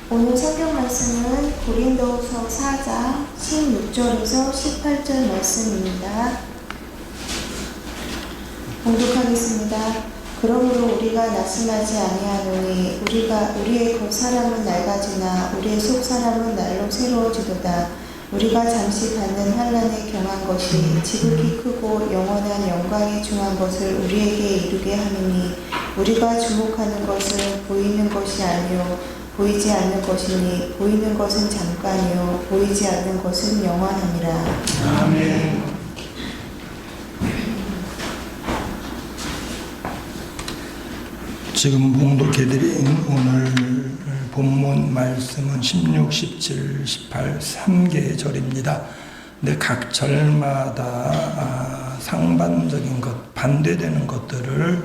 오늘 성경 말씀은 고린도후서 4장 16절에서 18절 말씀입니다. 봉독하겠습니다. 그러므로 우리가 낙심하지 아니하노니 우리의 겉 사람은 낡아지나 우리의 속 사람은 날로 새로워지도다. 우리가 잠시 받는 환난에 경한 것이 지극히 크고 영원한 영광에 중한 것을 우리에게 이루게 하느니 우리가 주목하는 것은 보이는 것이 아니요 보이지 않는 것이니 보이는 것은 잠깐이요 보이지 않는 것은 영원하니라. 아멘. 지금 봉독해드린 오늘 본문 말씀은 16, 17, 18, 3개의 절입니다. 근데 각 절마다 상반적인 것, 반대되는 것들을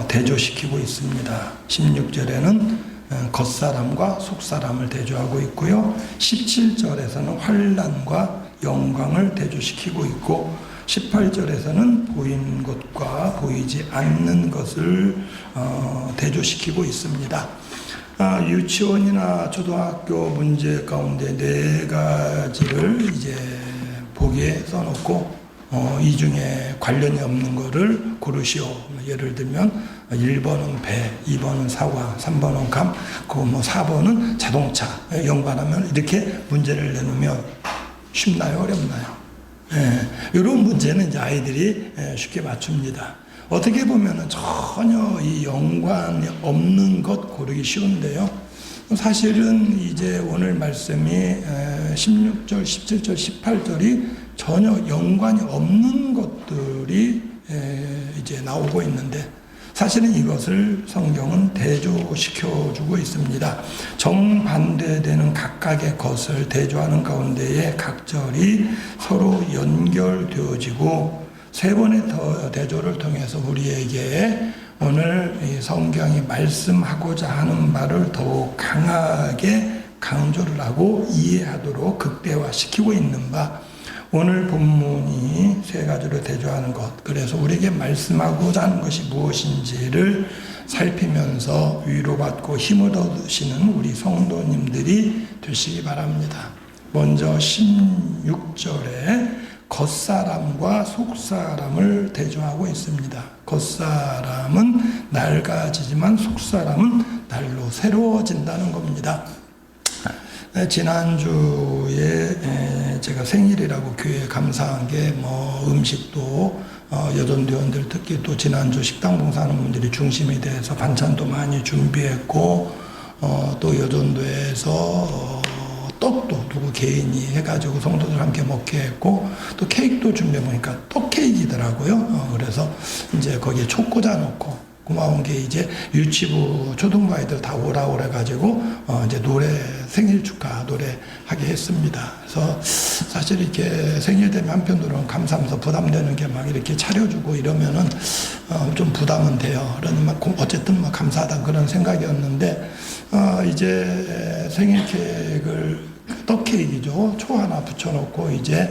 대조시키고 있습니다. 16절에는 겉사람과 속사람을 대조하고 있고요. 17절에서는 환난과 영광을 대조시키고 있고 18절에서는 보이는 것과 보이지 않는 것을 대조시키고 있습니다. 유치원이나 초등학교 문제 가운데 4가지를 이제 보기에 써놓고 이 중에 관련이 없는 거를 고르시오. 예를 들면 1번은 배, 2번은 사과, 3번은 감, 그리고 4번은 자동차 연관하면 이렇게 문제를 내놓으면 쉽나요? 어렵나요? 이런 문제는 이제 아이들이 쉽게 맞춥니다. 어떻게 보면은 전혀 이 연관이 없는 것 고르기 쉬운데요. 사실은 이제 오늘 말씀이 16절, 17절, 18절이 전혀 연관이 없는 것들이 이제 나오고 있는데 사실은 이것을 성경은 대조시켜주고 있습니다. 정반대되는 각각의 것을 대조하는 가운데에 각 절이 서로 연결되어지고 3번의 대조를 통해서 우리에게 오늘 이 성경이 말씀하고자 하는 바를 더욱 강하게 강조를 하고 이해하도록 극대화시키고 있는 바, 오늘 본문이 3가지로 대조하는 것, 그래서 우리에게 말씀하고자 하는 것이 무엇인지를 살피면서 위로받고 힘을 얻으시는 우리 성도님들이 되시기 바랍니다. 먼저 16절에 겉사람과 속사람을 대조하고 있습니다. 겉사람은 낡아지지만 속사람은 날로 새로워진다는 겁니다. 지난주에 제가 생일이라고 교회에 감사한 게 음식도 여전대원들 특히 또 지난주 식당 봉사하는 분들이 중심이 돼서 반찬도 많이 준비했고 또 여전도에서 떡도 누구 개인이 해가지고 성도들 함께 먹게 했고 또 케이크도 준비해보니까 떡 케이크이더라고요. 그래서 이제 거기에 초 꽂아놓고 고마운 게 이제 유치부 초등부 아이들 다 오라고 그래가지고 이제 생일 축하 노래 하게 했습니다. 그래서 사실 이렇게 생일 되면 한편으로는 감사하면서 부담되는 게 막 이렇게 차려주고 이러면은 좀 부담은 돼요. 그러면 어쨌든 감사하다 그런 생각이었는데 이제 생일 케이크를 떡 케이크죠. 초 하나 붙여놓고 이제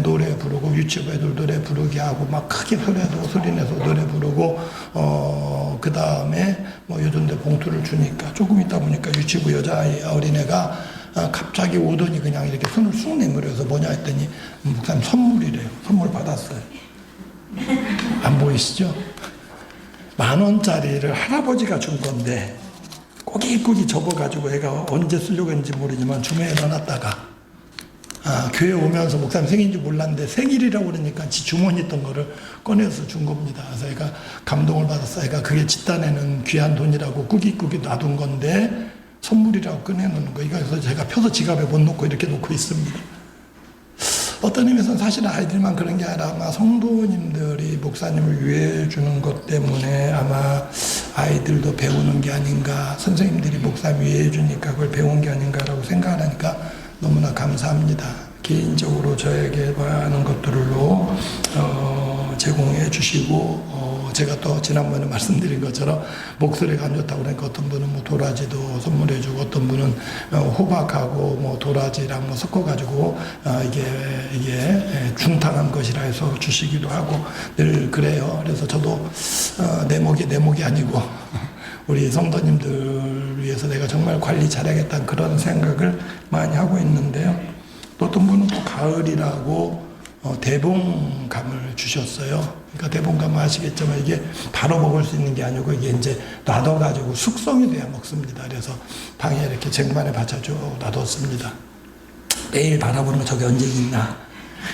노래 부르고 유치부 애들 노래 부르게 하고 막 크게 소리 내서 노래 부르고 그 다음에 요즘대 봉투를 주니까 조금 있다 보니까 유치부 여자아이 어린애가 갑자기 오더니 그냥 이렇게 손을 쑥 내밀어서 뭐냐 했더니 목사님 선물이래요. 선물 받았어요. 안 보이시죠? 10,000원짜리를 할아버지가 준 건데 꼬깃꼬깃 접어가지고 애가 언제 쓰려고 했는지 모르지만 주머니에 넣어놨다가 교회 오면서 목사님 생일인지 몰랐는데 생일이라고 그러니까 지 주머니 있던 거를 꺼내서 준 겁니다. 그래서 애가 감동을 받았어. 애가 그게 집단에는 귀한 돈이라고 꾸깃꾸깃 놔둔 건데 선물이라고 꺼내놓는 거. 그래서 제가 펴서 지갑에 못 넣고 이렇게 놓고 있습니다. 어떤 의미에서는 사실 아이들만 그런 게 아니라 아마 성도님들이 목사님을 위해 주는 것 때문에 아마 아이들도 배우는 게 아닌가, 선생님들이 목사님 위해 주니까 그걸 배운 게 아닌가라고 생각하니까 너무나 감사합니다. 개인적으로 저에게 하는 것들로 제공해 주시고 제가 또 지난번에 말씀드린 것처럼 목소리가 안 좋다고 그러니까 어떤 분은 도라지도 선물해 주고 어떤 분은 호박하고 도라지랑 섞어가지고 이게 중탕한 것이라 해서 주시기도 하고 늘 그래요. 그래서 저도 내 목이 아니고 우리 성도님들 위해서 그래서 내가 정말 관리 잘하겠다는 그런 생각을 많이 하고 있는데요. 또 어떤 분은 또 가을이라고 대봉감을 주셨어요. 그러니까 대봉감은 아시겠지만 이게 바로 먹을 수 있는 게 아니고 이게 이제 놔둬가지고 숙성이 돼야 먹습니다. 그래서 방에 이렇게 쟁반에 받쳐 쭉 놔뒀습니다. 매일 바라보는 저게 언제 익나.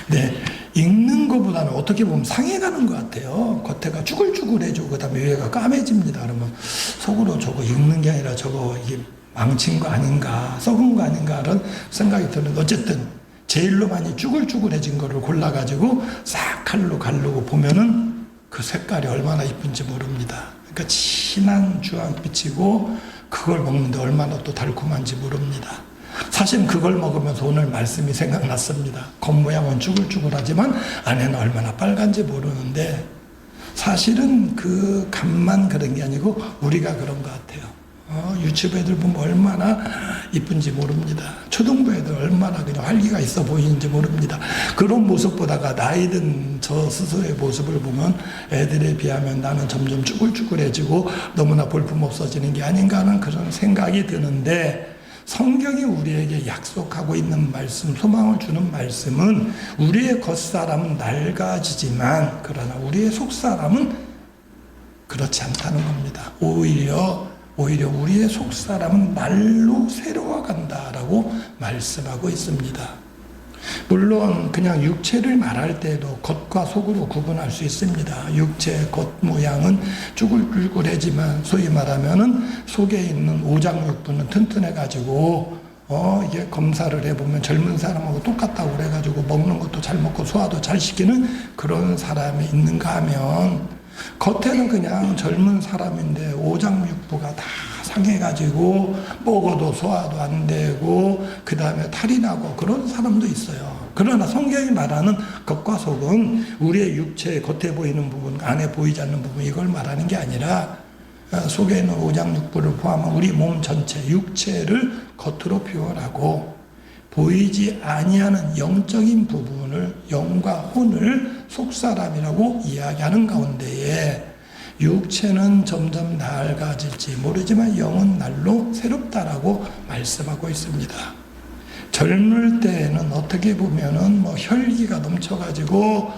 네, 익는 것보다는 어떻게 보면 상해가는 것 같아요. 겉에가 쭈글쭈글해지고 그다음에 위에가 까매집니다. 그러면 속으로 저거 익는 게 아니라 저거 이게 망친 거 아닌가, 썩은 거 아닌가 그런 생각이 드는데 어쨌든 제일로 많이 쭈글쭈글해진 거를 골라가지고 싹 칼로 가르고 보면은 그 색깔이 얼마나 이쁜지 모릅니다. 그러니까 진한 주황빛이고 그걸 먹는데 얼마나 또 달콤한지 모릅니다. 사실 그걸 먹으면서 오늘 말씀이 생각났습니다. 겉모양은 쭈글쭈글하지만 안에는 얼마나 빨간지 모르는데 사실은 그 감만 그런 게 아니고 우리가 그런 것 같아요. 유치부 애들 보면 얼마나 이쁜지 모릅니다. 초등부 애들 얼마나 그냥 활기가 있어 보이는지 모릅니다. 그런 모습 보다가 나이 든 저 스스로의 모습을 보면 애들에 비하면 나는 점점 쭈글쭈글해지고 너무나 볼품 없어지는 게 아닌가 하는 그런 생각이 드는데 성경이 우리에게 약속하고 있는 말씀, 소망을 주는 말씀은 우리의 겉사람은 낡아지지만 그러나 우리의 속사람은 그렇지 않다는 겁니다. 오히려 우리의 속사람은 날로 새로워간다라고 말씀하고 있습니다. 물론 그냥 육체를 말할 때도 겉과 속으로 구분할 수 있습니다. 육체 겉모양은 쭈글쭈글해지만 소위 말하면은 속에 있는 오장육부는 튼튼해가지고 이게 검사를 해보면 젊은 사람하고 똑같다고 그래가지고 먹는 것도 잘 먹고 소화도 잘 시키는 그런 사람이 있는가 하면 겉에는 그냥 젊은 사람인데 오장육부가 다 상해가지고 먹어도 소화도 안 되고 그 다음에 탈이 나고 그런 사람도 있어요. 그러나 성경이 말하는 겉과 속은 우리의 육체의 겉에 보이는 부분, 안에 보이지 않는 부분 이걸 말하는 게 아니라 속에 있는 오장육부를 포함한 우리 몸 전체, 육체를 겉으로 표현하고 보이지 아니하는 영적인 부분을 영과 혼을 속사람이라고 이야기하는 가운데에 육체는 점점 낡아질지 모르지만 영은 날로 새롭다라고 말씀하고 있습니다. 젊을 때에는 어떻게 보면은 혈기가 넘쳐가지고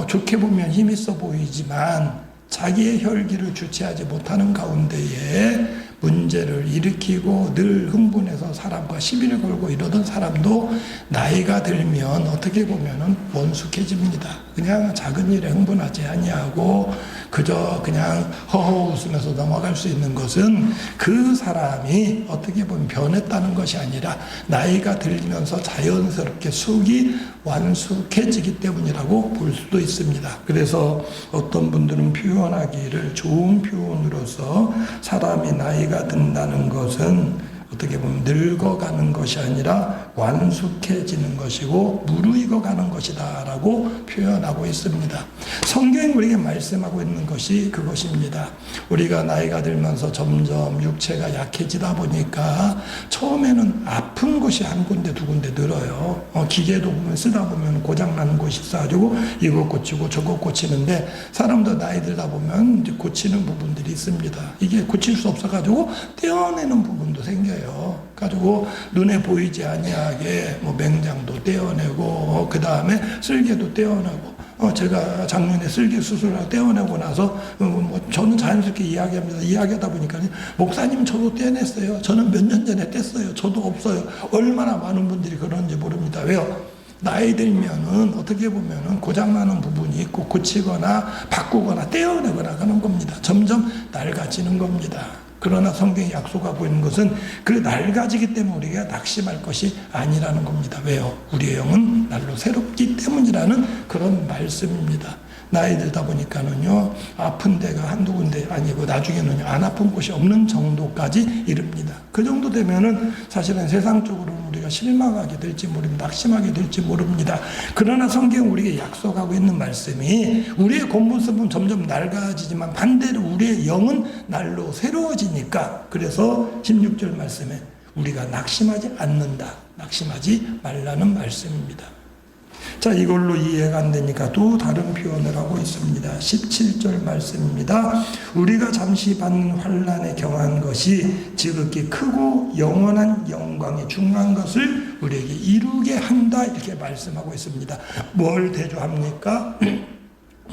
좋게 보면 힘 있어 보이지만 자기의 혈기를 주체하지 못하는 가운데에 문제를 일으키고 늘 흥분해서 사람과 시비를 걸고 이러던 사람도 나이가 들면 어떻게 보면은 원숙해집니다. 그냥 작은 일에 흥분하지 아니하고 그저 그냥 허허 웃으면서 넘어갈 수 있는 것은 그 사람이 어떻게 보면 변했다는 것이 아니라 나이가 들면서 자연스럽게 속이 완숙해지기 때문이라고 볼 수도 있습니다. 그래서 어떤 분들은 표현하기를 좋은 표현으로서 사람이 나이가 든다는 것은 어떻게 보면 늙어가는 것이 아니라 완숙해지는 것이고 무르익어가는 것이다 라고 표현하고 있습니다. 성경이 우리에게 말씀하고 있는 것이 그것입니다. 우리가 나이가 들면서 점점 육체가 약해지다 보니까 처음에는 아픈 곳이 한 군데 두 군데 늘어요. 기계도 보면 쓰다 보면 고장나는 곳이 있어가지고 이거 고치고 저거 고치는데 사람도 나이 들다 보면 이제 고치는 부분들이 있습니다. 이게 고칠 수 없어가지고 떼어내는 부분도 생겨요. 가지고 눈에 보이지 아니하게 맹장도 떼어내고 그 다음에 쓸개도 떼어내고 제가 작년에 쓸개 수술을 떼어내고 나서 저는 자연스럽게 이야기합니다. 이야기하다 보니까 목사님 저도 떼어냈어요. 저는 몇 년 전에 뗐어요. 저도 없어요. 얼마나 많은 분들이 그런지 모릅니다. 왜요? 나이 들면은 어떻게 보면은 고장나는 부분이 있고 고치거나 바꾸거나 떼어내거나 하는 겁니다. 점점 낡아지는 겁니다. 그러나 성경이 약속하고 있는 것은 그 낡아지기 때문에 우리가 낙심할 것이 아니라는 겁니다. 왜요? 우리의 영은 날로 새롭기 때문이라는 그런 말씀입니다. 나이 들다 보니까는요, 아픈 데가 한두 군데 아니고 나중에는요, 안 아픈 곳이 없는 정도까지 이릅니다. 그 정도 되면은 사실은 세상적으로는 우리가 실망하게 될지 모릅니다. 낙심하게 될지 모릅니다. 그러나 성경은 우리에게 약속하고 있는 말씀이 우리의 겉모습은 점점 낡아지지만 반대로 우리의 영은 날로 새로워지니까 그래서 16절 말씀에 우리가 낙심하지 않는다. 낙심하지 말라는 말씀입니다. 자, 이걸로 이해가 안 되니까 또 다른 표현을 하고 있습니다. 17절 말씀입니다. 우리가 잠시 받는 환난에 경한 것이 지극히 크고 영원한 영광에 중한 것을 우리에게 이루게 한다, 이렇게 말씀하고 있습니다. 뭘 대조합니까?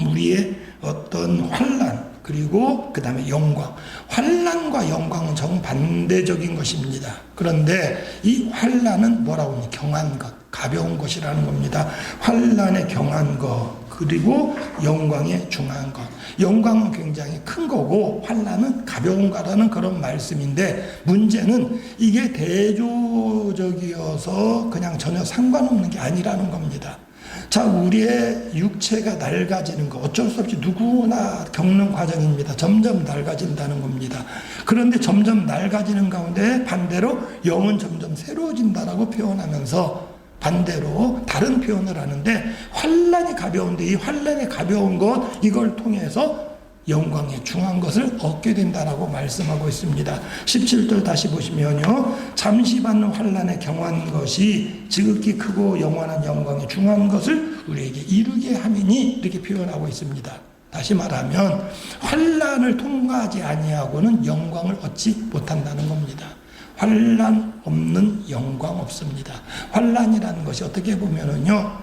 우리의 어떤 환난, 그리고 그 다음에 영광. 환난과 영광은 정반대적인 것입니다. 그런데 이 환난은 뭐라고 하냐? 경한 것, 가벼운 것이라는 겁니다. 환난에 경한 것, 그리고 영광에 중한 것. 영광은 굉장히 큰 거고 환난은 가벼운 거라는 그런 말씀인데, 문제는 이게 대조적이어서 그냥 전혀 상관없는 게 아니라는 겁니다. 자, 우리의 육체가 낡아지는 거 어쩔 수 없이 누구나 겪는 과정입니다. 점점 낡아진다는 겁니다. 그런데 점점 낡아지는 가운데 반대로 영은 점점 새로워진다라고 표현하면서 반대로 다른 표현을 하는데, 환난이 가벼운데 이 환난이 가벼운 것, 이걸 통해서 영광에 중한 것을 얻게 된다라고 말씀하고 있습니다. 17절 다시 보시면요, 잠시 받는 환난에 경한 것이 지극히 크고 영원한 영광에 중한 것을 우리에게 이루게 함이니, 이렇게 표현하고 있습니다. 다시 말하면 환난을 통과하지 아니하고는 영광을 얻지 못한다는 겁니다. 환난 없는 영광 없습니다. 환난이라는 것이 어떻게 보면은요,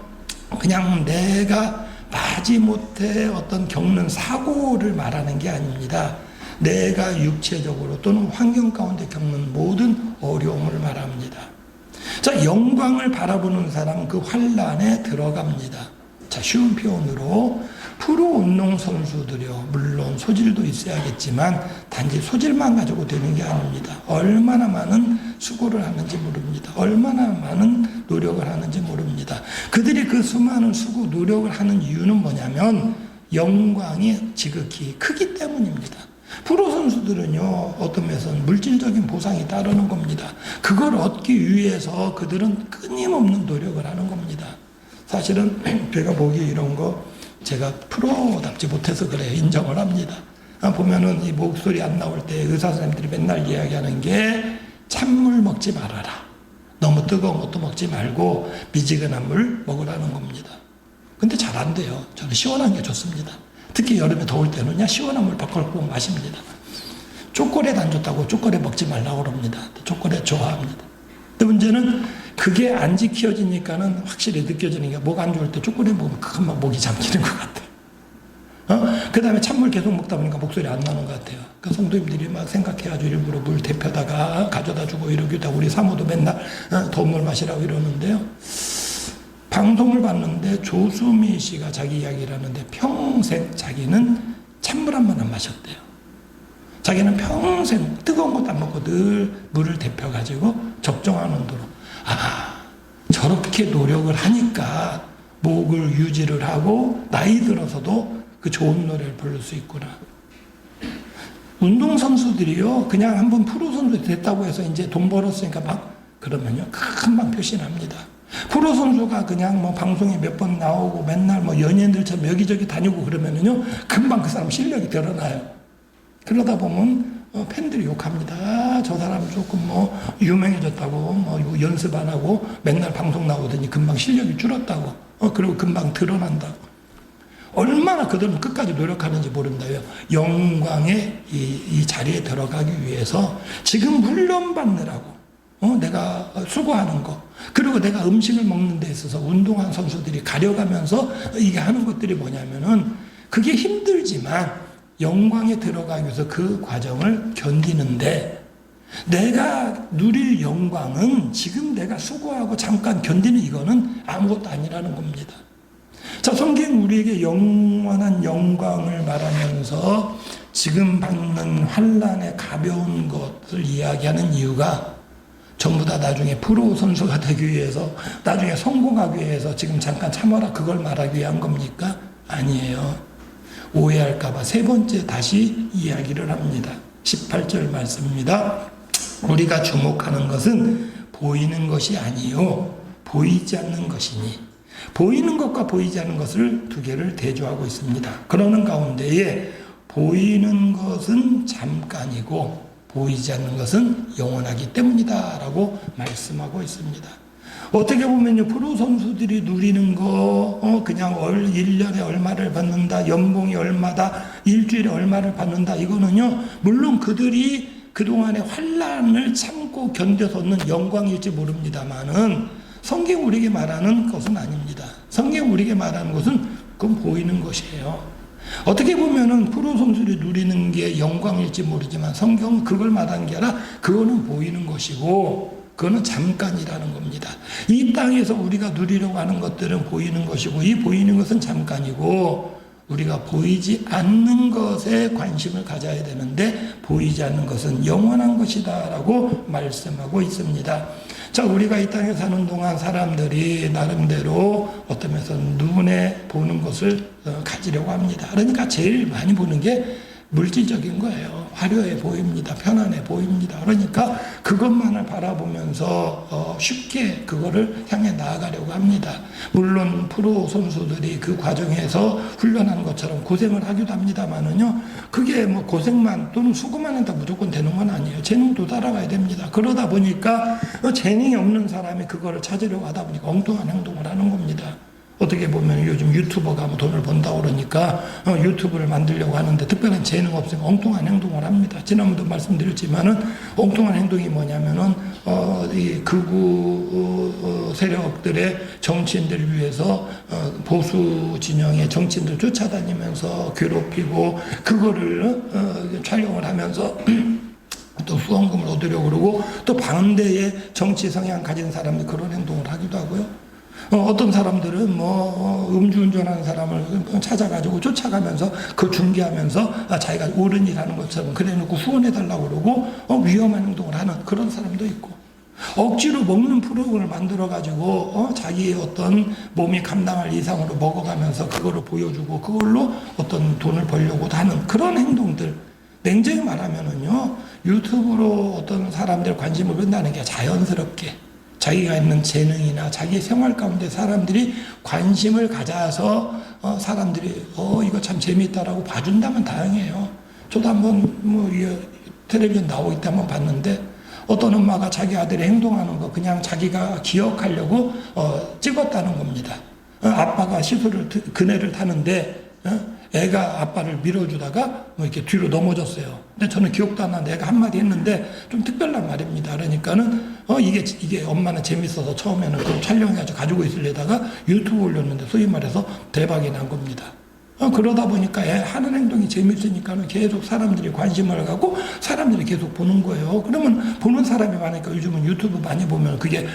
그냥 내가 마지못해 어떤 겪는 사고를 말하는 게 아닙니다. 내가 육체적으로 또는 환경 가운데 겪는 모든 어려움을 말합니다. 자, 영광을 바라보는 사람은 그 환난에 들어갑니다. 자, 쉬운 표현으로 프로 운동 선수들이요, 물론 소질도 있어야겠지만 단지 소질만 가지고 되는 게 아닙니다. 얼마나 많은 수고를 하는지 모릅니다. 얼마나 많은 노력을 하는지 모릅니다. 그들이 그 수많은 수고 노력을 하는 이유는 뭐냐면 영광이 지극히 크기 때문입니다. 프로 선수들은요, 어떤 면에서는 물질적인 보상이 따르는 겁니다. 그걸 얻기 위해서 그들은 끊임없는 노력을 하는 겁니다. 사실은 제가 보기에 이런 거 제가 프로답지 못해서 그래요. 인정을 합니다. 보면은 이 목소리 안 나올 때 의사 선생님들이 맨날 이야기하는 게 찬물 먹지 말아라. 너무 뜨거운 것도 먹지 말고 미지근한 물 먹으라는 겁니다. 근데 잘 안 돼요. 저는 시원한 게 좋습니다. 특히 여름에 더울 때는요, 시원한 물 벌컥 마십니다. 초콜릿 안 좋다고 초콜릿 먹지 말라고 그럽니다. 초콜릿 좋아합니다. 근데 문제는 그게 안 지켜지니까는 확실히 느껴지는 게, 목 안 좋을 때 초콜릿 먹으면 금방 목이 잠기는 것 같아요. 그 다음에 찬물 계속 먹다 보니까 목소리 안 나는 것 같아요. 그 성도님들이 막 생각해가지고 일부러 물 데펴다가 가져다 주고 이러기도 하고, 우리 사모도 맨날 더운 물 마시라고 이러는데요. 방송을 봤는데 조수미 씨가 자기 이야기를 하는데 평생 자기는 찬물 한 번 안 마셨대요. 자기는 평생 뜨거운 것도 안 먹고 늘 물을 데펴가지고 적정한 온도로. 저렇게 노력을 하니까 목을 유지를 하고 나이 들어서도 그 좋은 노래를 부를 수 있구나. 운동선수들이요, 그냥 한번 프로선수 됐다고 해서 이제 돈 벌었으니까 막 그러면요, 금방 표신합니다. 프로선수가 그냥 뭐 방송에 몇 번 나오고 맨날 뭐 연예인들처럼 여기저기 다니고 그러면요, 금방 그 사람 실력이 드러나요. 그러다 보면 팬들이 욕합니다. 저 사람 조금 뭐 유명해졌다고 뭐 연습 안 하고 맨날 방송 나오더니 금방 실력이 줄었다고. 그리고 금방 드러난다고. 얼마나 그들은 끝까지 노력하는지 모른다요. 영광의 이 자리에 들어가기 위해서 지금 훈련받느라고 내가 수고하는 거, 그리고 내가 음식을 먹는 데 있어서 운동한 선수들이 가려가면서 이게 하는 것들이 뭐냐면은, 그게 힘들지만 영광에 들어가기 위해서 그 과정을 견디는데, 내가 누릴 영광은 지금 내가 수고하고 잠깐 견디는 이거는 아무것도 아니라는 겁니다. 자, 성경 우리에게 영원한 영광을 말하면서 지금 받는 환난의 가벼운 것을 이야기하는 이유가 전부 다 나중에 프로 선수가 되기 위해서, 나중에 성공하기 위해서 지금 잠깐 참아라 그걸 말하기 위한 겁니까? 아니에요. 오해할까봐 세 번째 다시 이야기를 합니다. 18절 말씀입니다. 우리가 주목하는 것은 보이는 것이 아니요 보이지 않는 것이니. 보이는 것과 보이지 않는 것을 두 개를 대조하고 있습니다. 그러는 가운데에 보이는 것은 잠깐이고 보이지 않는 것은 영원하기 때문이다 라고 말씀하고 있습니다. 어떻게 보면요, 프로 선수들이 누리는 거, 그냥 1년에 얼마를 받는다, 연봉이 얼마다, 일주일에 얼마를 받는다, 이거는요, 물론 그들이 그동안의 환란을 참고 견뎌서는 영광일지 모릅니다만은, 성경 우리에게 말하는 것은 아닙니다. 성경 우리에게 말하는 것은 그건 보이는 것이에요. 어떻게 보면은 프로 선수들이 누리는 게 영광일지 모르지만 성경은 그걸 말하는 게 아니라 그거는 보이는 것이고, 그거는 잠깐이라는 겁니다. 이 땅에서 우리가 누리려고 하는 것들은 보이는 것이고, 이 보이는 것은 잠깐이고, 우리가 보이지 않는 것에 관심을 가져야 되는데, 보이지 않는 것은 영원한 것이다 라고 말씀하고 있습니다. 자, 우리가 이 땅에 사는 동안 사람들이 나름대로 어떤 면에서 눈에 보는 것을 가지려고 합니다. 그러니까 제일 많이 보는 게 물질적인 거예요. 화려해 보입니다. 편안해 보입니다. 그러니까 그것만을 바라보면서 쉽게 그거를 향해 나아가려고 합니다. 물론 프로 선수들이 그 과정에서 훈련하는 것처럼 고생을 하기도 합니다만은요, 그게 뭐 고생만 또는 수고만 한다 무조건 되는 건 아니에요. 재능도 따라가야 됩니다. 그러다 보니까 재능이 없는 사람이 그거를 찾으려고 하다 보니까 엉뚱한 행동을 하는 겁니다. 어떻게 보면 요즘 유튜버가 뭐 돈을 번다고 그러니까 유튜브를 만들려고 하는데 특별한 재능 없으면 엉뚱한 행동을 합니다. 지난번도 말씀드렸지만은 엉뚱한 행동이 뭐냐면은 이 극우 세력들의 정치인들을 위해서 보수 진영의 정치인들 쫓아다니면서 괴롭히고 그거를 촬영을 하면서 또 후원금을 얻으려고 그러고 또 반대의 정치 성향 가진 사람들 그런 행동을 하기도 하고요. 어떤 사람들은 음주운전하는 사람을 찾아가지고 쫓아가면서 그 중계하면서 자기가 옳은 일 하는 것처럼 그래놓고 후원해달라고 그러고 위험한 행동을 하는 그런 사람도 있고, 억지로 먹는 프로그램을 만들어가지고 자기의 어떤 몸이 감당할 이상으로 먹어가면서 그거를 보여주고 그걸로 어떤 돈을 벌려고도 하는 그런 행동들, 냉정히 말하면은요, 유튜브로 어떤 사람들 관심을 끈다는 게 자연스럽게 자기가 있는 재능이나 자기 생활 가운데 사람들이 관심을 가져서 사람들이 이거 참 재미있다라고 봐준다면 다행이에요. 저도 한번 텔레비전 나오고 있다 한번 봤는데 어떤 엄마가 자기 아들이 행동하는 거 그냥 자기가 기억하려고 찍었다는 겁니다. 아빠가 시소를 그네를 타는데 애가 아빠를 밀어주다가 이렇게 뒤로 넘어졌어요. 근데 저는 기억도 안 나는데 애가 한마디 했는데 좀 특별한 말입니다. 그러니까는 이게 엄마는 재밌어서 처음에는 그걸 촬영해가지고 가지고 있으려다가 유튜브 올렸는데 소위 말해서 대박이 난 겁니다. 그러다 보니까 애 하는 행동이 재밌으니까는 계속 사람들이 관심을 갖고 사람들이 계속 보는 거예요. 그러면 보는 사람이 많으니까 요즘은 유튜브 많이 보면 그게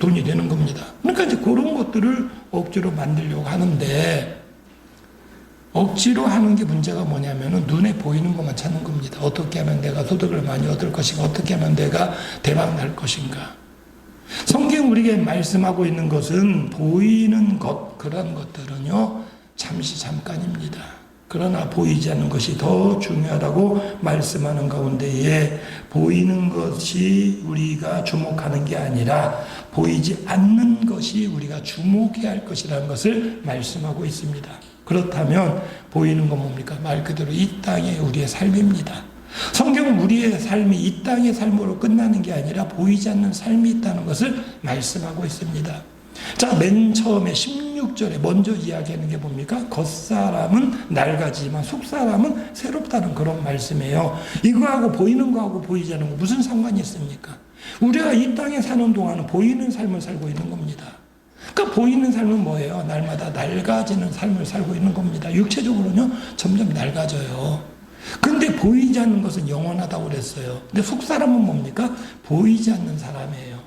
돈이 되는 겁니다. 그러니까 이제 그런 것들을 억지로 만들려고 하는데, 억지로 하는 게 문제가 뭐냐면은 눈에 보이는 것만 찾는 겁니다. 어떻게 하면 내가 소득을 많이 얻을 것인가, 어떻게 하면 내가 대박 날 것인가. 성경 우리에게 말씀하고 있는 것은 보이는 것, 그런 것들은요, 잠시 잠깐입니다. 그러나 보이지 않는 것이 더 중요하다고 말씀하는 가운데에 보이는 것이 우리가 주목하는 게 아니라 보이지 않는 것이 우리가 주목해야 할 것이라는 것을 말씀하고 있습니다. 그렇다면 보이는 건 뭡니까? 말 그대로 이 땅의 우리의 삶입니다. 성경은 우리의 삶이 이 땅의 삶으로 끝나는 게 아니라 보이지 않는 삶이 있다는 것을 말씀하고 있습니다. 자, 맨 처음에 16절에 먼저 이야기하는 게 뭡니까? 겉사람은 낡아지지만 속사람은 새롭다는 그런 말씀이에요. 이거하고 보이는 거하고 보이지 않는 거 무슨 상관이 있습니까? 우리가 이 땅에 사는 동안은 보이는 삶을 살고 있는 겁니다. 그러니까 보이는 삶은 뭐예요? 날마다 낡아지는 삶을 살고 있는 겁니다. 육체적으로는요, 점점 낡아져요. 근데 보이지 않는 것은 영원하다고 그랬어요. 근데 속사람은 뭡니까? 보이지 않는 사람이에요.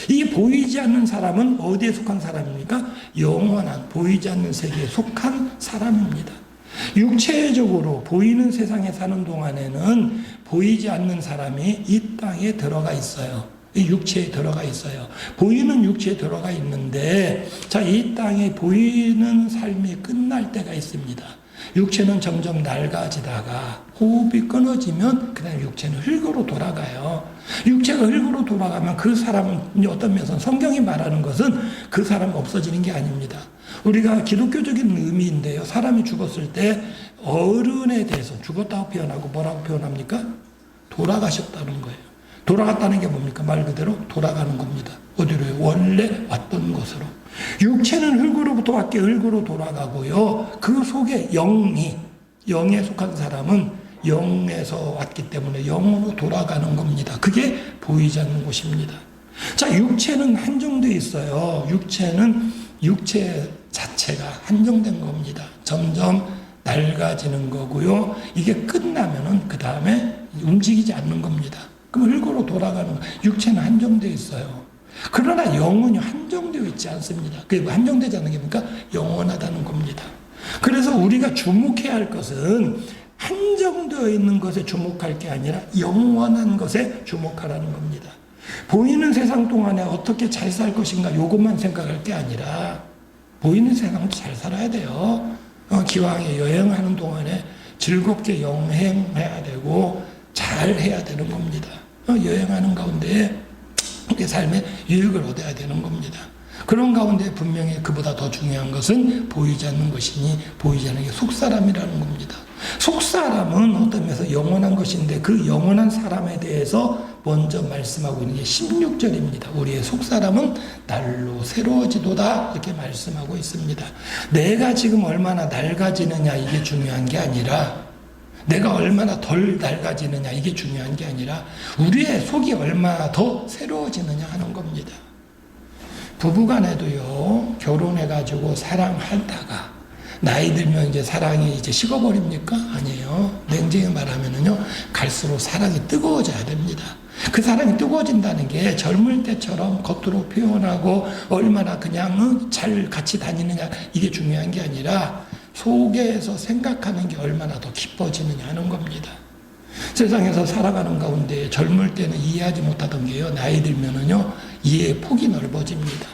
이 보이지 않는 사람은 어디에 속한 사람입니까? 영원한 보이지 않는 세계에 속한 사람입니다. 육체적으로 보이는 세상에 사는 동안에는 보이지 않는 사람이 이 땅에 들어가 있어요. 이 육체에 들어가 있어요. 보이는 육체에 들어가 있는데, 자, 이 땅에 보이는 삶이 끝날 때가 있습니다. 육체는 점점 낡아지다가 호흡이 끊어지면 그다음 육체는 흙으로 돌아가요. 육체가 흙으로 돌아가면 그 사람은 어떤 면에서 성경이 말하는 것은 그 사람은 없어지는 게 아닙니다. 우리가 기독교적인 의미인데요. 사람이 죽었을 때 어른에 대해서 죽었다고 표현하고 뭐라고 표현합니까? 돌아가셨다는 거예요. 돌아갔다는 게 뭡니까? 말 그대로 돌아가는 겁니다. 어디로요? 원래 왔던 곳으로. 육체는 흙으로부터 왔기에 흙으로 돌아가고요. 그 속에 영에 속한 사람은 영에서 왔기 때문에 영으로 돌아가는 겁니다. 그게 보이지 않는 곳입니다. 자, 육체는 한정되어 있어요. 육체 자체가 한정된 겁니다. 점점 낡아지는 거고요. 이게 끝나면은 그 다음에 움직이지 않는 겁니다. 그럼 흙으로 돌아가는 거. 육체는 한정되어 있어요. 그러나 영혼이 한정되어 있지 않습니다. 그게 한정되지 않는 게 뭡니까? 영원하다는 겁니다. 그래서 우리가 주목해야 할 것은 한정되어 있는 것에 주목할 게 아니라 영원한 것에 주목하라는 겁니다. 보이는 세상 동안에 어떻게 잘 살 것인가 요것만 생각할 게 아니라 보이는 세상도 잘 살아야 돼요. 기왕에 여행하는 동안에 즐겁게 여행해야 되고 잘 해야 되는 겁니다. 여행하는 가운데 우리 삶에 유익을 얻어야 되는 겁니다. 그런 가운데 분명히 그보다 더 중요한 것은 보이지 않는 것이니 보이지 않는 게 속사람이라는 겁니다. 속사람은 어떤 면에서 영원한 것인데 그 영원한 사람에 대해서 먼저 말씀하고 있는 게 16절입니다. 우리의 속사람은 날로 새로워지도다 이렇게 말씀하고 있습니다. 내가 지금 얼마나 낡아지느냐 이게 중요한 게 아니라 내가 얼마나 덜 낡아지느냐 이게 중요한 게 아니라 우리의 속이 얼마나 더 새로워지느냐 하는 겁니다. 부부간에도요, 결혼해가지고 사랑하다가 나이 들면 이제 사랑이 이제 식어버립니까? 아니에요. 냉정히 말하면은요, 갈수록 사랑이 뜨거워져야 됩니다. 그 사랑이 뜨거워진다는 게 젊을 때처럼 겉으로 표현하고 얼마나 그냥 잘 같이 다니느냐 이게 중요한 게 아니라 속에서 생각하는 게 얼마나 더 깊어지느냐 하는 겁니다. 세상에서 살아가는 가운데 젊을 때는 이해하지 못하던 게요, 나이 들면은요, 이해의 폭이 넓어집니다.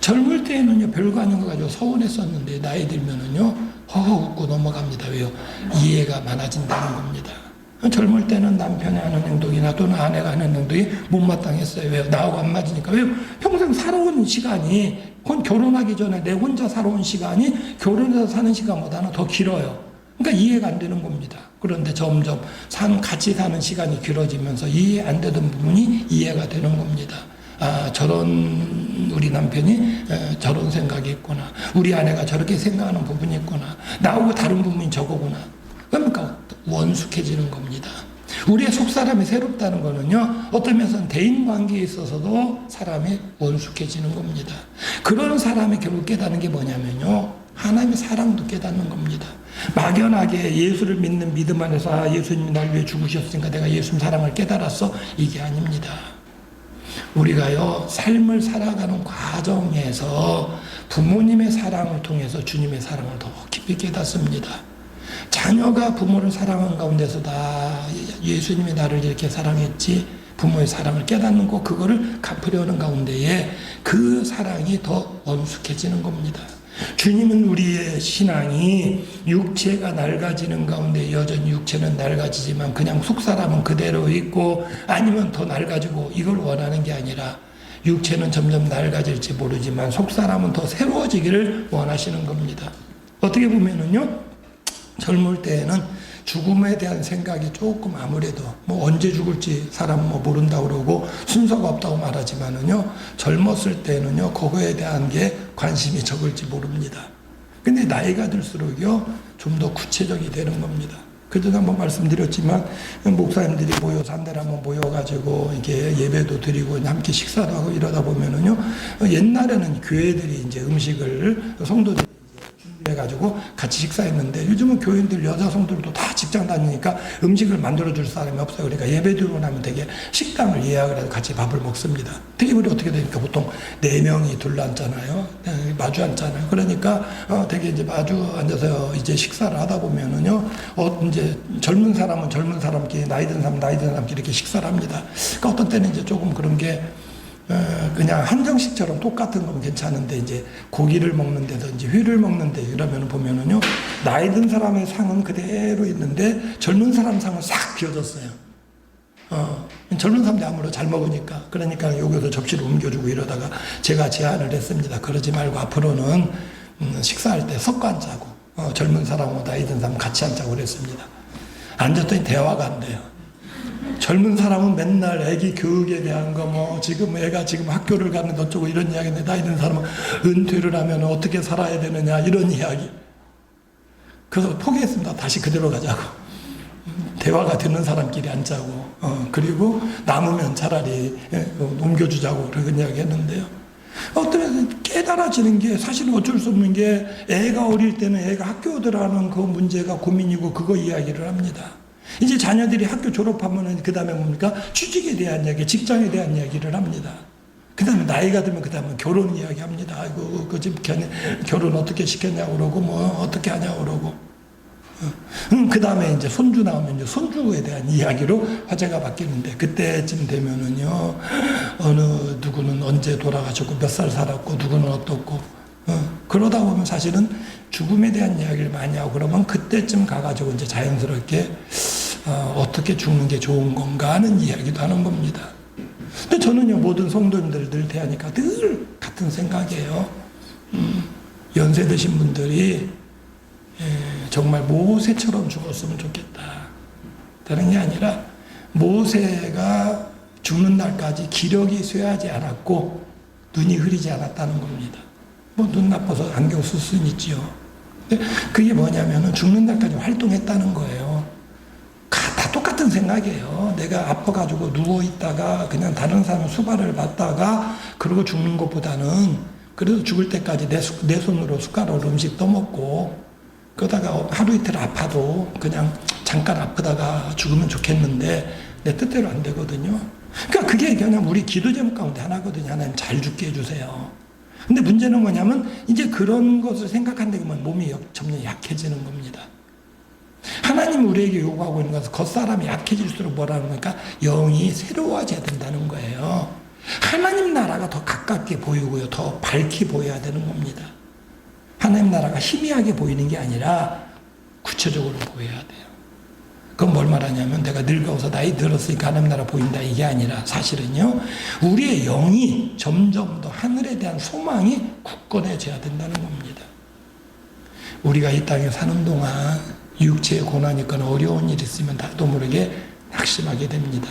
젊을 때에는요, 별거 아닌 거 가지고 서운했었는데, 나이 들면은요, 허허 웃고 넘어갑니다. 왜요? 이해가 많아진다는 겁니다. 젊을 때는 남편이 하는 행동이나 또는 아내가 하는 행동이 못마땅했어요. 왜요? 나하고 안 맞으니까. 왜요? 평생 살아온 시간이, 그건 결혼하기 전에 내 혼자 살아온 시간이 결혼해서 사는 시간보다는 더 길어요. 그러니까 이해가 안 되는 겁니다. 그런데 점점 같이 사는 시간이 길어지면서 이해 안 되던 부분이 이해가 되는 겁니다. 아, 저런 우리 남편이 저런 생각이 있구나. 우리 아내가 저렇게 생각하는 부분이 있구나. 나하고 다른 부분이 저거구나. 그러니까 원숙해지는 겁니다. 우리의 속사람이 새롭다는 거는요, 어떤 면에서는 대인관계에 있어서도 사람이 원숙해지는 겁니다. 그런 사람이 결국 깨닫는 게 뭐냐면요, 하나님의 사랑도 깨닫는 겁니다. 막연하게 예수를 믿는 믿음 안에서 아, 예수님이 날 위해 죽으셨으니까 내가 예수님 사랑을 깨달았어. 이게 아닙니다. 우리가요, 삶을 살아가는 과정에서 부모님의 사랑을 통해서 주님의 사랑을 더 깊이 깨닫습니다. 자녀가 부모를 사랑한 가운데서 다 예수님이 나를 이렇게 사랑했지, 부모의 사랑을 깨닫는 거, 그거를 갚으려는 가운데에 그 사랑이 더 원숙해지는 겁니다. 주님은 우리의 신앙이 육체가 낡아지는 가운데 여전히 육체는 낡아지지만 그냥 속사람은 그대로 있고 아니면 더 낡아지고 이걸 원하는 게 아니라 육체는 점점 낡아질지 모르지만 속사람은 더 새로워지기를 원하시는 겁니다. 어떻게 보면은요, 젊을 때에는 죽음에 대한 생각이 조금 아무래도 뭐 언제 죽을지 사람 뭐 모른다고 그러고 순서가 없다고 말하지만은요, 젊었을 때는요, 그거에 대한 게 관심이 적을지 모릅니다. 근데 나이가 들수록요, 좀 더 구체적이 되는 겁니다. 그전에 한번 말씀드렸지만, 목사님들이 모여서 한 달에 한번 모여가지고, 이렇게 예배도 드리고, 함께 식사도 하고 이러다 보면은요, 옛날에는 교회들이 이제 음식을 성도들이 해가지고 같이 식사했는데 요즘은 교인들 여자 성도들도 다 직장 다니니까 음식을 만들어줄 사람이 없어요. 그러니까 예배 드리고 나면 되게 식당을 예약을 해서 같이 밥을 먹습니다. 테이블이 어떻게 되니까 보통 4명이 둘러앉잖아요. 마주 앉잖아요. 그러니까 되게 이제 마주 앉아서 이제 식사를 하다 보면은요, 이제 젊은 사람은 젊은 사람끼리, 나이 든 사람은 나이 든 사람끼리 이렇게 식사를 합니다. 그러니까 어떤 때는 이제 조금 그런 게 그냥 한정식처럼 똑같은 건 괜찮은데 이제 고기를 먹는데도 이제 회를 먹는데 이러면 보면은요, 나이 든 사람의 상은 그대로 있는데 젊은 사람 상은 싹 비워졌어요. 젊은 사람들이 아무래도 잘 먹으니까. 그러니까 여기서 접시를 옮겨주고 이러다가 제가 제안을 했습니다. 그러지 말고 앞으로는 식사할 때 섞어 앉자고, 젊은 사람하고 나이 든 사람 같이 앉자고 그랬습니다. 앉았더니 대화가 안 돼요. 젊은 사람은 맨날 애기 교육에 대한 거 뭐 지금 애가 지금 학교를 가는데 어쩌고 이런 이야기인데 나이 든 사람은 은퇴를 하면 어떻게 살아야 되느냐 이런 이야기. 그래서 포기했습니다. 다시 그대로 가자고. 대화가 되는 사람끼리 앉자고. 그리고 남으면 차라리 옮겨주자고 그런 이야기 했는데요. 어떤 깨달아지는 게 사실은 어쩔 수 없는 게 애가 어릴 때는 애가 학교 들어가는 그 문제가 고민이고 그거 이야기를 합니다. 이제 자녀들이 학교 졸업하면은 그 다음에 뭡니까? 취직에 대한 이야기, 직장에 대한 이야기를 합니다. 그 다음에 나이가 들면 그 다음에 결혼 이야기 합니다. 아이고, 그 집 결혼 어떻게 시켰냐고 그러고, 뭐, 어떻게 하냐고 그러고. 그 다음에 이제 손주 나오면 이제 손주에 대한 이야기로 화제가 바뀌는데, 그때쯤 되면은요, 누구는 언제 돌아가셨고, 몇 살 살았고, 누구는 어떻고, 그러다 보면 사실은 죽음에 대한 이야기를 많이 하고 그러면 그때쯤 가가지고 이제 자연스럽게 어떻게 죽는 게 좋은 건가 하는 이야기도 하는 겁니다. 근데 저는요, 모든 성도님들 늘 대하니까 늘 같은 생각이에요. 연세 드신 분들이 정말 모세처럼 죽었으면 좋겠다. 다른 게 아니라 모세가 죽는 날까지 기력이 쇠하지 않았고 눈이 흐리지 않았다는 겁니다. 뭐 눈 나빠서 안경 쓸 수는 있지요. 근데 그게 뭐냐면은 죽는 날까지 활동했다는 거예요. 다 똑같은 생각이에요. 내가 아파가지고 누워있다가 그냥 다른 사람 수발을 받다가 그러고 죽는 것보다는 그래도 죽을 때까지 내 손으로 숟가락으로 음식 떠먹고 그러다가 하루 이틀 아파도 그냥 잠깐 아프다가 죽으면 좋겠는데 내 뜻대로 안 되거든요. 그러니까 그게 그냥 우리 기도 제목 가운데 하나거든요. 하나님 잘 죽게 해주세요. 근데 문제는 뭐냐면 이제 그런 것을 생각한다고 하면 몸이 점점 약해지는 겁니다. 하나님이 우리에게 요구하고 있는 것은 겉사람이 약해질수록 뭐라는 거니까 영이 새로워져야 된다는 거예요. 하나님 나라가 더 가깝게 보이고요. 더 밝게 보여야 되는 겁니다. 하나님 나라가 희미하게 보이는 게 아니라 구체적으로 보여야 돼요. 그건 뭘 말하냐면 내가 늙어서 나이 들었으니까 하나님 나라 보인다 이게 아니라 사실은요. 우리의 영이 점점 더 하늘에 대한 소망이 굳건해져야 된다는 겁니다. 우리가 이 땅에 사는 동안 육체의 고난이 있거나 어려운 일이 있으면 나도 모르게 낙심하게 됩니다.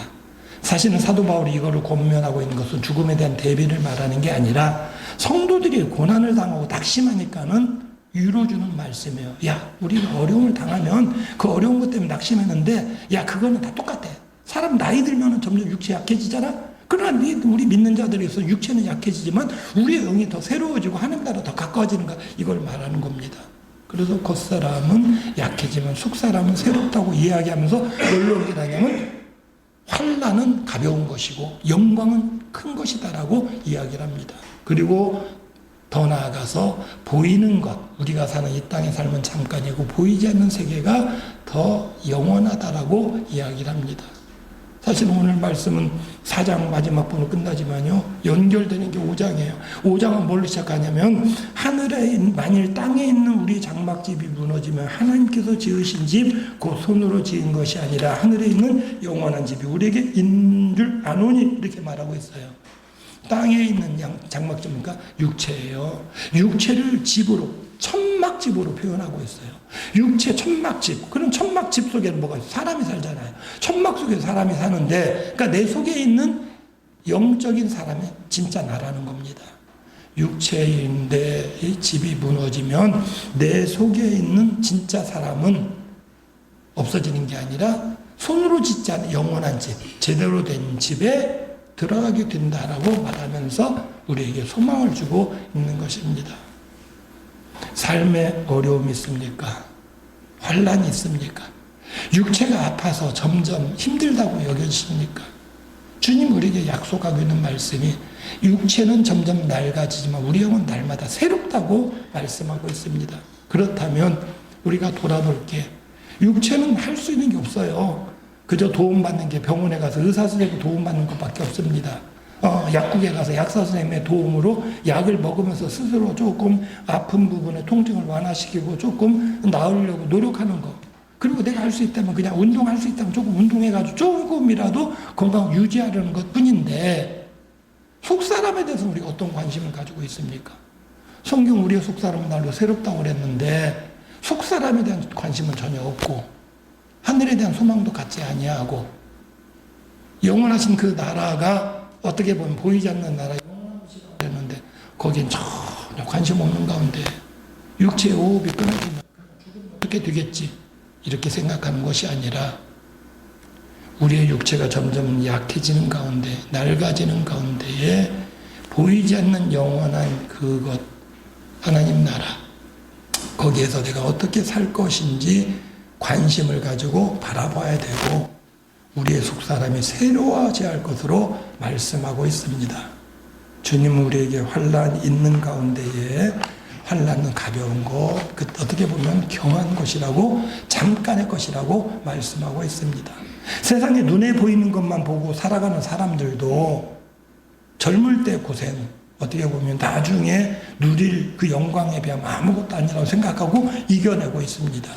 사실은 사도 바울이 이거를 권면하고 있는 것은 죽음에 대한 대비를 말하는 게 아니라 성도들이 고난을 당하고 낙심하니까는 위로주는 말씀이에요. 야, 우리가 어려움을 당하면 그 어려운 것 때문에 낙심했는데 야, 그거는 다 똑같아. 사람 나이 들면 점점 육체 약해지잖아. 그러나 우리 믿는 자들에서 육체는 약해지지만 우리의 영이 더 새로워지고 하나님 나라 더 가까워지는 거 이걸 말하는 겁니다. 그래서 겉사람은 약해지면 속사람은 새롭다고 이야기하면서 뭘로 얘기하냐면 환난은 가벼운 것이고 영광은 큰 것이다라고 이야기를 합니다. 그리고 더 나아가서 보이는 것, 우리가 사는 이 땅의 삶은 잠깐이고 보이지 않는 세계가 더 영원하다라고 이야기를 합니다. 사실 오늘 말씀은 4장 마지막 번호 끝나지만요. 연결되는 게 5장이에요. 5장은 뭘로 시작하냐면 하늘에 만일 땅에 있는 우리 장막집이 무너지면 하나님께서 지으신 집 곧 손으로 지은 것이 아니라 하늘에 있는 영원한 집이 우리에게 있는 줄 아노니 이렇게 말하고 있어요. 땅에 있는 장막집이니까 육체예요. 육체를 집으로 천막집으로 표현하고 있어요. 육체 천막집. 그럼 천막집 속에는 뭐가 있어요? 사람이 살잖아요. 천막 속에 사람이 사는데 그러니까 내 속에 있는 영적인 사람이 진짜 나라는 겁니다. 육체인데 이 집이 무너지면 내 속에 있는 진짜 사람은 없어지는 게 아니라 손으로 짓지 않은 영원한 집, 제대로 된 집에 들어가게 된다라고 말하면서 우리에게 소망을 주고 있는 것입니다. 삶에 어려움이 있습니까? 환난이 있습니까? 육체가 아파서 점점 힘들다고 여겨지십니까? 주님 우리에게 약속하고 있는 말씀이 육체는 점점 낡아지지만 우리 영은 날마다 새롭다고 말씀하고 있습니다. 그렇다면 우리가 돌아볼 게 육체는 할 수 있는 게 없어요. 그저 도움받는 게 병원에 가서 의사 선생님이 도움받는 것밖에 없습니다. 약국에 가서 약사 선생님의 도움으로 약을 먹으면서 스스로 조금 아픈 부분의 통증을 완화시키고 조금 나으려고 노력하는 것. 그리고 내가 할 수 있다면 그냥 운동할 수 있다면 조금 운동해가지고 조금이라도 건강 유지하려는 것 뿐인데 속사람에 대해서 우리가 어떤 관심을 가지고 있습니까? 성경 우리의 속사람은 날로 새롭다고 그랬는데 속사람에 대한 관심은 전혀 없고 하늘에 대한 소망도 갖지 아니하고 영원하신 그 나라가 어떻게 보면 보이지 않는 나라, 영원한 것이라고 했는데 거긴 전혀 관심 없는 가운데 육체의 호흡이 끊어지면 어떻게 되겠지 이렇게 생각하는 것이 아니라 우리의 육체가 점점 약해지는 가운데, 낡아지는 가운데에 보이지 않는 영원한 그것, 하나님 나라, 거기에서 내가 어떻게 살 것인지 관심을 가지고 바라봐야 되고 우리의 속사람이 새로워져야 할 것으로 말씀하고 있습니다. 주님은 우리에게 환난이 있는 가운데에 환난은 가벼운 것, 어떻게 보면 경한 것이라고, 잠깐의 것이라고 말씀하고 있습니다. 세상에 눈에 보이는 것만 보고 살아가는 사람들도 젊을 때 고생, 어떻게 보면 나중에 누릴 그 영광에 비하면 아무것도 아니라고 생각하고 이겨내고 있습니다.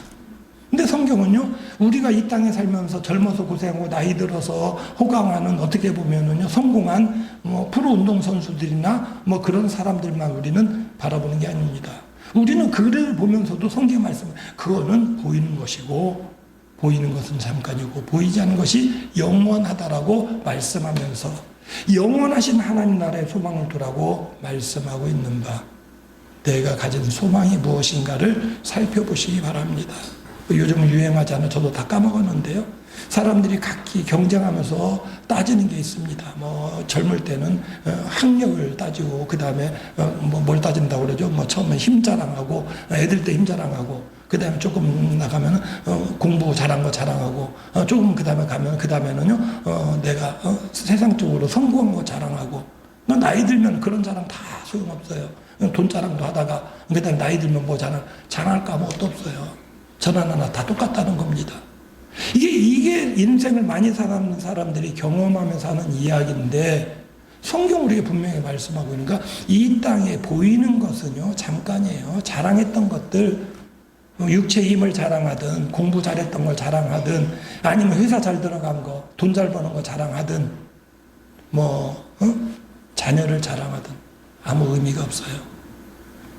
근데 성경은요, 우리가 이 땅에 살면서 젊어서 고생하고 나이 들어서 호강하는 어떻게 보면은요, 성공한 프로 운동선수들이나 그런 사람들만 우리는 바라보는 게 아닙니다. 우리는 그를 보면서도 성경 말씀은 그거는 보이는 것이고, 보이는 것은 잠깐이고, 보이지 않는 것이 영원하다라고 말씀하면서 영원하신 하나님 나라의 소망을 두라고 말씀하고 있는 바, 내가 가진 소망이 무엇인가를 살펴보시기 바랍니다. 요즘 유행하잖아요. 저도 다 까먹었는데요. 사람들이 각기 경쟁하면서 따지는 게 있습니다. 젊을 때는 학력을 따지고, 그 다음에 뭘 따진다고 그러죠? 처음에 힘 자랑하고, 애들 때 힘 자랑하고, 그 다음에 조금 나가면 공부 잘한 거 자랑하고, 조금 그 다음에는요, 내가 세상적으로 성공한 거 자랑하고, 나이 들면 그런 자랑 다 소용없어요. 돈 자랑도 하다가, 그 다음에 나이 들면 자랑할까 아무것도 없어요. 전하나 다 똑같다는 겁니다. 이게 인생을 많이 사는 사람들이 경험하면서 하는 이야기인데, 성경 우리에게 분명히 말씀하고 있는가, 이 땅에 보이는 것은요, 잠깐이에요. 자랑했던 것들, 육체의 힘을 자랑하든, 공부 잘했던 걸 자랑하든, 아니면 회사 잘 들어간 거, 돈 잘 버는 거 자랑하든, 자녀를 자랑하든, 아무 의미가 없어요.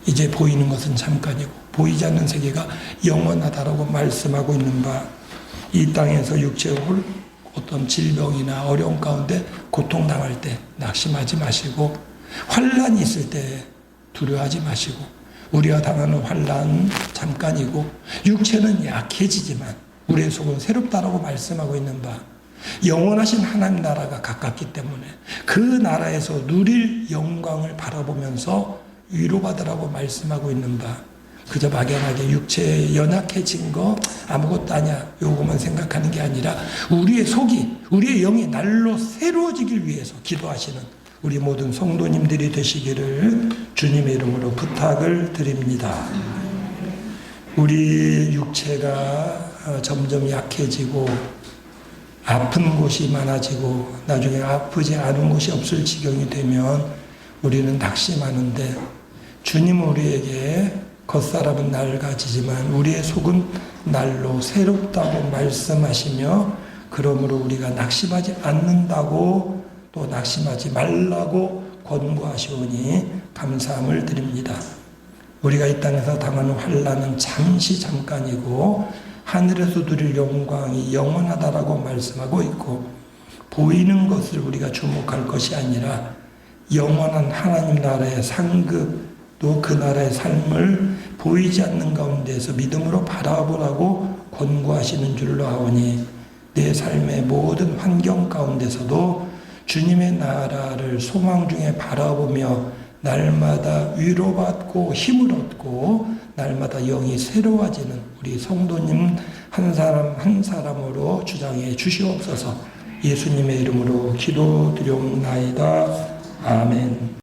이제 보이는 것은 잠깐이고, 보이지 않는 세계가 영원하다라고 말씀하고 있는 바, 이 땅에서 육체의 어떤 질병이나 어려움 가운데 고통당할 때 낙심하지 마시고, 환난이 있을 때 두려워하지 마시고, 우리가 당하는 환난 잠깐이고 육체는 약해지지만 우리의 속은 새롭다라고 말씀하고 있는 바, 영원하신 하나님 나라가 가깝기 때문에 그 나라에서 누릴 영광을 바라보면서 위로받으라고 말씀하고 있는 바, 그저 막연하게 육체에 연약해진 거 아무것도 아니야 요것만 생각하는 게 아니라 우리의 속이, 우리의 영이 날로 새로워지길 위해서 기도하시는 우리 모든 성도님들이 되시기를 주님의 이름으로 부탁을 드립니다. 우리 육체가 점점 약해지고 아픈 곳이 많아지고 나중에 아프지 않은 곳이 없을 지경이 되면 우리는 낙심하는데, 주님은 우리에게 겉사람은 낡아지지만 우리의 속은 날로 새롭다고 말씀하시며, 그러므로 우리가 낙심하지 않는다고, 또 낙심하지 말라고 권고하시오니 감사함을 드립니다. 우리가 이 땅에서 당하는 환난은 잠시 잠깐이고 하늘에서 누릴 영광이 영원하다라고 말씀하고 있고, 보이는 것을 우리가 주목할 것이 아니라 영원한 하나님 나라의 상급, 또 그 나라의 삶을 보이지 않는 가운데서 믿음으로 바라보라고 권고하시는 줄로 아오니, 내 삶의 모든 환경 가운데서도 주님의 나라를 소망 중에 바라보며 날마다 위로받고 힘을 얻고 날마다 영이 새로워지는 우리 성도님 한 사람 한 사람으로 주장해 주시옵소서. 예수님의 이름으로 기도드리옵나이다. 아멘.